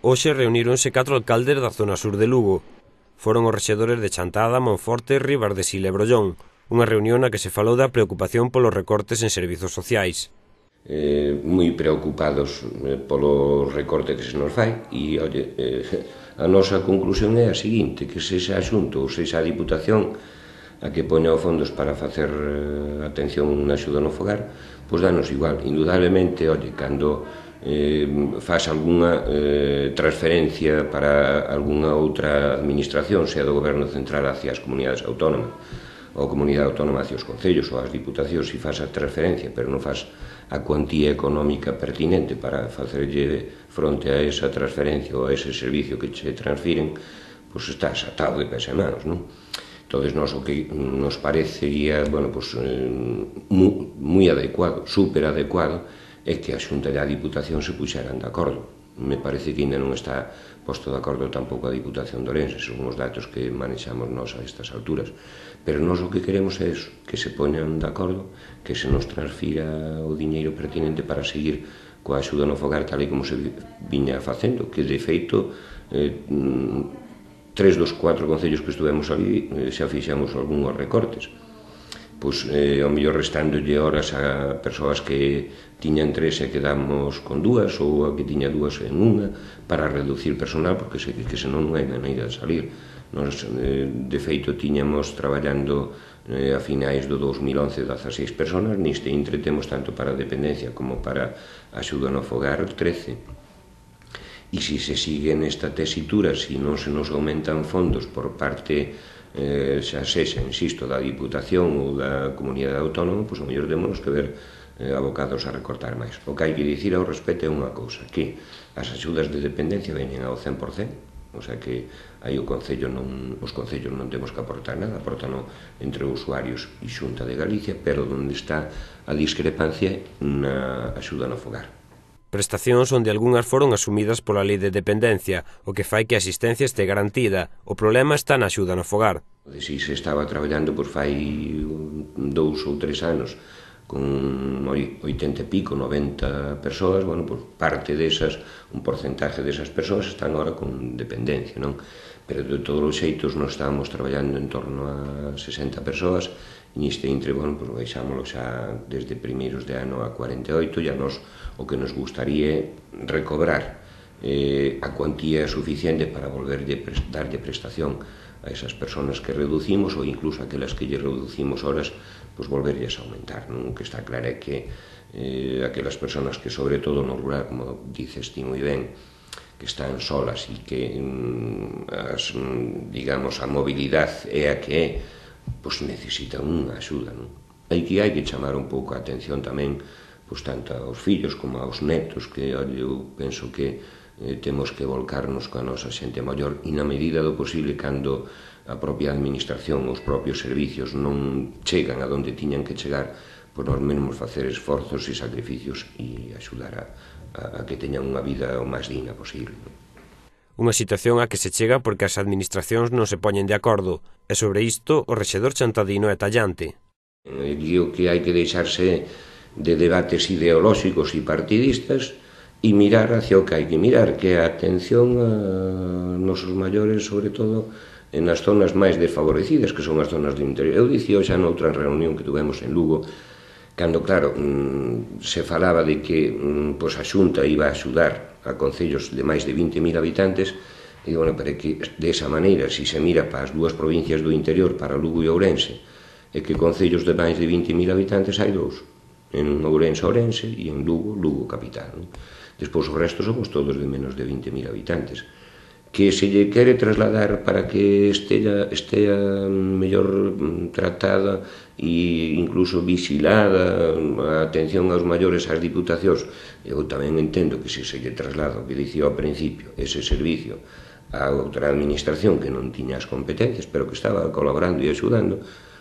Hoxe reuníronse 4 alcaldes da zona sur de Lugo. Foron os rexedores de Chantada, Monforte, Ribardesil e Brollón, unha reunión na que se falou da preocupación polos recortes en servizos sociais. Moi preocupados polo recorte que se nos fai e, a nosa conclusión é a seguinte, que sexa a Xunta ou sexa a Diputación a que poña os fondos para facer atención na axuda no fogar, pois danos igual. Indudablemente, cando faz algunha transferencia para algunha outra administración, sea do Goberno Central hacia as comunidades autónomas, ou a comunidade autónoma hacia os concellos ou as diputacións, se faz a transferencia, pero non faz a cuantía económica pertinente para facerlle fronte a esa transferencia ou a ese servicio que che transfiren, pois está atado de pés e manos, non? Entón, o que nos parecería, moi adecuado, super adecuado, é que a Xunta e a Diputación se puxeran de acordo. Me parece que ainda non está posto de acordo tampouco a Diputación de Ourense, son os datos que manexamos nós a estas alturas. Pero nós o que queremos é eso, que se poñan de acordo, que se nos transfira o diñeiro pertinente para seguir coa axuda no fogar tal e como se viña facendo, que de feito 3 dos 4 concellos que estuvemos ali xa fixamos algúns recortes. Pois, ao mellor restándolle horas a persoas que tiñan 3 e quedamos con 2, ou a que tiña 2 en unha, para reducir personal, porque que senón non hai maneira de salir. Nos, de feito, tiñamos traballando a finais do 2011 16 personas, neste intre temos tanto para a dependencia como para a axuda no fogar 13. E se se sigue nesta tesitura, se non se nos aumentan fondos por parte xa sexa, insisto, da Diputación ou da Comunidade Autónoma, pois ao mellor temos que ver abocados a recortar máis. O que hai que dicir ao respecto é unha cousa, que as axudas de dependencia veñen ao 100%, o sea que aí os concellos non temos que aportar nada, aportan entre usuarios e Xunta de Galicia, pero onde está a discrepancia na axuda no fogar. Prestacións onde algunhas foron asumidas pola lei de dependencia, o que fai que a asistencia este garantida. O problema está na axuda no fogar. Se se estaba traballando fai 2 ou 3 anos con 80 e pico, 90 persoas, parte desas, un porcentaje desas persoas están agora con dependencia, non? Pero de todos os xeitos nós estábamos traballando en torno a 60 persoas e neste intre, baixámoslo xa desde primeiros de ano a 48 e a nos o que nos gustaría é recobrar a cuantía suficiente para darlle prestación a esas personas que reducimos ou incluso aquelas que lle reducimos horas, volverlles a aumentar. O que está claro é que aquelas personas que, sobre todo no rural, como dices ti moi ben, que están solas e que, digamos, a mobilidade é a que é, necesitan unha axuda. Hai que chamar un pouco a atención tamén tanto aos fillos como aos netos, que eu penso que temos que volcarnos coa nosa xente maior e na medida do posible cando a propia administración, os propios servicios non chegan a donde tiñan que chegar, nós mesmos facer esforzos e sacrificios e axudar a que teñan unha vida o máis digna posible. Unha situación a que se chega porque as administracións non se poñen de acordo, e sobre isto o rexedor chantadino é tallante. Digo que hai que deixarse de debates ideolóxicos e partidistas e mirar hacia o que hai que mirar, que é a atención a nosos maiores, sobre todo nas zonas máis desfavorecidas, que son as zonas do interior. Eu dicía xa noutra reunión que tuvemos en Lugo, cando, claro, se falaba de que a Xunta iba a axudar a concellos de máis de 20.000 habitantes, e digo, pero é que desa maneira, se se mira para as dúas provincias do interior, para Lugo e Ourense, é que concellos de máis de 20.000 habitantes hai dous, en Ourense e en Lugo capital. Despois o resto somos todos de menos de 20.000 habitantes. Que se lle quere trasladar para que estea mellor tratada e incluso vigilada a atención aos maiores ás diputacións, eu tamén entendo que se lle traslada, o que dicía ao principio, ese servicio a outra administración que non tiña as competencias, pero que estaba colaborando e axudando,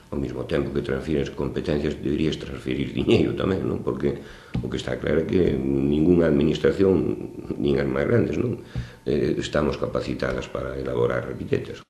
ao mesmo tempo que transfires competencias, deberías transferir diñeiro tamén, non? Porque o que está claro é que ningunha administración, nin as máis grandes, non? Estamos capacitadas para elaborar billetes.